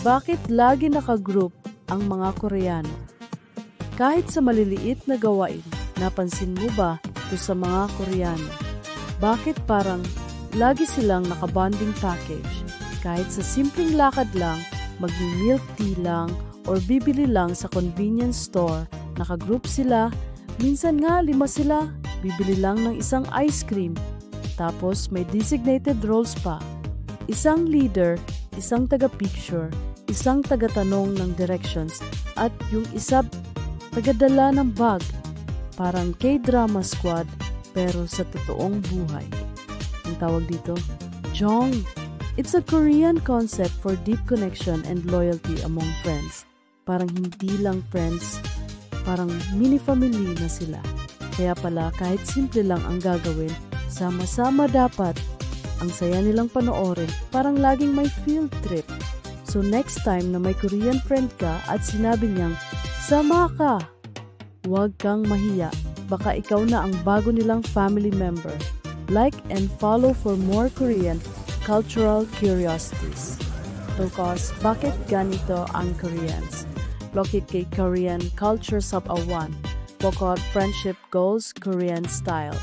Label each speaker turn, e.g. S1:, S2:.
S1: Bakit lagi nakagroup ang mga Koreano? Kahit sa maliliit na gawain, napansin mo ba ito sa mga Koreano? Bakit parang lagi silang nakabonding package? Kahit sa simpleng lakad lang, mag-milk tea lang, or bibili lang sa convenience store, nakagroup sila. Minsan nga 5 sila, bibili lang ng isang ice cream. Tapos may designated roles pa. Isang leader, isang taga-picture, isang taga-tanong ng directions, at yung isa taga-dala ng bag. Parang K-drama squad, pero sa totoong buhay. Ang tawag dito, Jong. It's a Korean concept for deep connection and loyalty among friends. Parang hindi lang friends, parang mini-family na sila. Kaya pala kahit simple lang ang gagawin, sama-sama dapat. Ang saya nilang panoorin, parang laging may field trip. So next time na may Korean friend ka at sinabi niyang, sama ka, huwag kang mahiya. Baka ikaw na ang bago nilang family member. Like and follow for more Korean cultural curiosities. Because bakit ganito ang Koreans? Lokit kay Korean Culture Sub A1. Bokot Friendship Goals Korean Style.